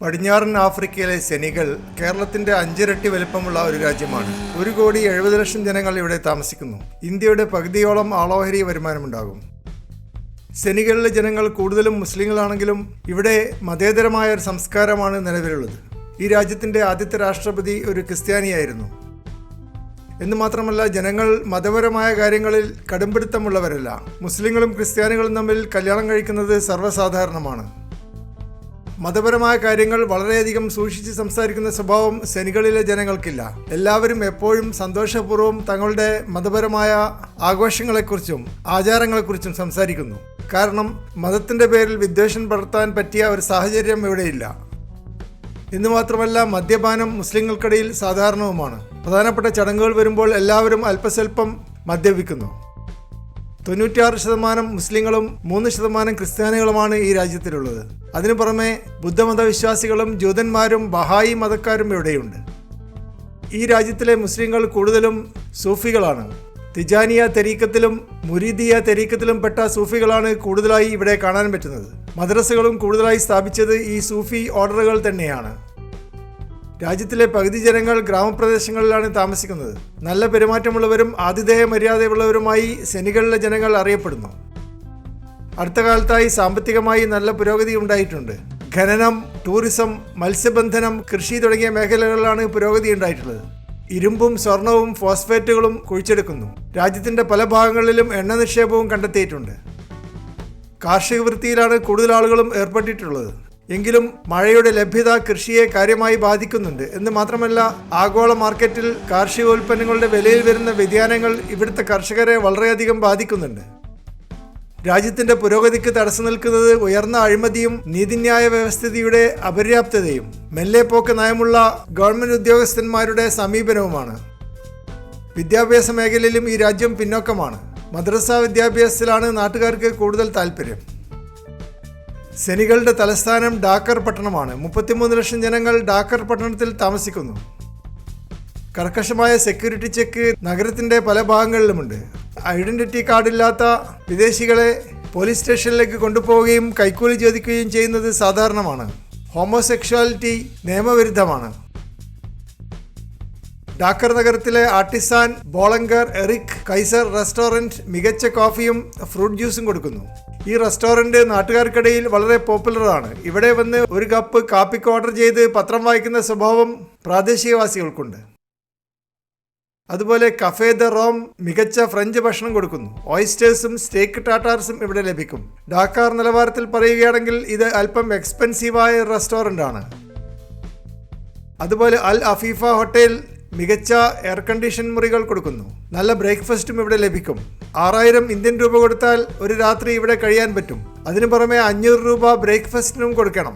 പടിഞ്ഞാറൻ ആഫ്രിക്കയിലെ സെനിഗൾ കേരളത്തിന്റെ 5 ഇരട്ടി വലുപ്പമുള്ള ഒരു രാജ്യമാണ്. 1,70,00,000 ജനങ്ങൾ ഇവിടെ താമസിക്കുന്നു. ഇന്ത്യയുടെ പകുതിയോളം ആളോഹരി വരുമാനമുണ്ടാകും. സെനിഗളിലെ ജനങ്ങൾ കൂടുതലും മുസ്ലിങ്ങളാണെങ്കിലും ഇവിടെ മതേതരമായ ഒരു സംസ്കാരമാണ് നിലവിലുള്ളത്. ഈ രാജ്യത്തിന്റെ ആദ്യത്തെ രാഷ്ട്രപതി ഒരു ക്രിസ്ത്യാനിയായിരുന്നു. എന്ന് മാത്രമല്ല, ജനങ്ങൾ മതപരമായ കാര്യങ്ങളിൽ കടുംപിടുത്തമുള്ളവരല്ല. മുസ്ലിങ്ങളും ക്രിസ്ത്യാനികളും തമ്മിൽ കല്യാണം കഴിക്കുന്നത് സർവ്വസാധാരണമാണ്. മതപരമായ കാര്യങ്ങൾ വളരെയധികം സൂക്ഷിച്ച് സംസാരിക്കുന്ന സ്വഭാവം സെനിഗളിലെ ജനങ്ങൾക്കില്ല. എല്ലാവരും എപ്പോഴും സന്തോഷപൂർവ്വം തങ്ങളുടെ മതപരമായ ആഘോഷങ്ങളെക്കുറിച്ചും ആചാരങ്ങളെക്കുറിച്ചും സംസാരിക്കുന്നു. കാരണം മതത്തിൻ്റെ പേരിൽ വിദ്വേഷം പടർത്താൻ പറ്റിയ ഒരു സാഹചര്യം ഇവിടെയില്ല. എന്ന് മാത്രമല്ല, മദ്യപാനം മുസ്ലിങ്ങൾക്കിടയിൽ സാധാരണവുമാണ്. പ്രധാനപ്പെട്ട ചടങ്ങുകൾ വരുമ്പോൾ എല്ലാവരും അല്പസ്വല്പം മദ്യപിക്കുന്നു. 96% മുസ്ലിങ്ങളും 3% ക്രിസ്ത്യാനികളുമാണ് ഈ രാജ്യത്തിലുള്ളത്. അതിനു പുറമെ ബുദ്ധമതവിശ്വാസികളും ജൂതന്മാരും ബഹായി മതക്കാരും ഇവിടെയുണ്ട്. ഈ രാജ്യത്തിലെ മുസ്ലിങ്ങൾ കൂടുതലും സൂഫികളാണ്. തിജാനിയ തെരീക്കത്തിലും മുരീദിയ തെരീക്കത്തിലും പെട്ട സൂഫികളാണ് കൂടുതലായി ഇവിടെ കാണാൻ പറ്റുന്നത്. മദ്രസകളും കൂടുതലായി സ്ഥാപിച്ചത് ഈ സൂഫി ഓർഡറുകൾ തന്നെയാണ്. രാജ്യത്തിലെ പകുതി ജനങ്ങൾ ഗ്രാമപ്രദേശങ്ങളിലാണ് താമസിക്കുന്നത്. നല്ല പെരുമാറ്റമുള്ളവരും ആതിഥേയ മര്യാദയുള്ളവരുമായി സെനിഗളിലെ ജനങ്ങൾ അറിയപ്പെടുന്നു. അടുത്ത കാലത്തായി സാമ്പത്തികമായി നല്ല പുരോഗതി ഉണ്ടായിട്ടുണ്ട്. ഖനനം, ടൂറിസം, മത്സ്യബന്ധനം, കൃഷി തുടങ്ങിയ മേഖലകളിലാണ് പുരോഗതി ഉണ്ടായിട്ടുള്ളത്. ഇരുമ്പും സ്വർണവും ഫോസ്ഫേറ്റുകളും കുഴിച്ചെടുക്കുന്നു. രാജ്യത്തിൻ്റെ പല ഭാഗങ്ങളിലും എണ്ണ നിക്ഷേപവും കണ്ടെത്തിയിട്ടുണ്ട്. കാർഷിക വൃത്തിയിലാണ് കൂടുതൽ ആളുകളും ഏർപ്പെട്ടിട്ടുള്ളത്. എങ്കിലും മഴയുടെ ലഭ്യത കൃഷിയെ കാര്യമായി ബാധിക്കുന്നുണ്ട്. എന്ന് മാത്രമല്ല, ആഗോള മാർക്കറ്റിൽ കാർഷികോൽപ്പന്നങ്ങളുടെ വിലയിൽ വരുന്ന വ്യതിയാനങ്ങൾ ഇവിടുത്തെ കർഷകരെ വളരെയധികം ബാധിക്കുന്നുണ്ട്. രാജ്യത്തിൻ്റെ പുരോഗതിക്ക് തടസ്സം നിൽക്കുന്നത് ഉയർന്ന അഴിമതിയും നീതിന്യായ വ്യവസ്ഥിതിയുടെ അപര്യാപ്തതയും മെല്ലെപ്പോക്ക് നയമുള്ള ഗവൺമെൻറ് ഉദ്യോഗസ്ഥന്മാരുടെ സമീപനവുമാണ്. വിദ്യാഭ്യാസ മേഖലയിലും ഈ രാജ്യം പിന്നോക്കമാണ്. മദ്രസ വിദ്യാഭ്യാസത്തിലാണ് നാട്ടുകാർക്ക് കൂടുതൽ താല്പര്യം. സെനിഗളുടെ തലസ്ഥാനം ഡാക്കർ പട്ടണമാണ്. 33 ലക്ഷം ജനങ്ങൾ ഡാക്കർ പട്ടണത്തിൽ താമസിക്കുന്നു. കർക്കശമായ സെക്യൂരിറ്റി ചെക്ക് നഗരത്തിൻ്റെ പല ഭാഗങ്ങളിലുമുണ്ട്. ഐഡന്റിറ്റി കാർഡില്ലാത്ത വിദേശികളെ പോലീസ് സ്റ്റേഷനിലേക്ക് കൊണ്ടുപോവുകയും കൈക്കൂലി ചോദിക്കുകയും ചെയ്യുന്നത് സാധാരണമാണ്. ഹോമോസെക്ഷുവാലിറ്റി നിയമവിരുദ്ധമാണ്. ഡാക്കർ നഗരത്തിലെ ആർട്ടിസാൻ, ബോളങ്കർ, എറിക്, കൈസർ റെസ്റ്റോറൻറ്റ് മികച്ച കോഫിയും ഫ്രൂട്ട് ജ്യൂസും കൊടുക്കുന്നു. ഈ റെസ്റ്റോറൻറ്റ് നാട്ടുകാർക്കിടയിൽ വളരെ പോപ്പുലറാണ്. ഇവിടെ വന്ന് ഒരു കപ്പ് കാപ്പിക്ക് ഓർഡർ ചെയ്ത് പത്രം വായിക്കുന്ന സ്വഭാവം പ്രാദേശികവാസികൾക്കുണ്ട്. അതുപോലെ കഫേ ദ റോം മികച്ച ഫ്രഞ്ച് ഭക്ഷണം കൊടുക്കുന്നു. ഓയിസ്റ്റേഴ്സും സ്റ്റേക്ക് ടാറ്റാർസും ഇവിടെ ലഭിക്കും. ഡാക്കാർ നിലവാരത്തിൽ പറയുകയാണെങ്കിൽ ഇത് അല്പം എക്സ്പെൻസീവായ റെസ്റ്റോറൻ്റ് ആണ്. അതുപോലെ അൽ അഫീഫ ഹോട്ടൽ മികച്ച എയർ കണ്ടീഷൻ മുറികൾ കൊടുക്കുന്നു. നല്ല ബ്രേക്ക്ഫാസ്റ്റും ഇവിടെ ലഭിക്കും. 6000 ഇന്ത്യൻ രൂപ കൊടുത്താൽ ഒരു രാത്രി ഇവിടെ കഴിയാൻ പറ്റും. അതിനു പുറമെ 500 രൂപ ബ്രേക്ക്ഫാസ്റ്റിനും കൊടുക്കണം.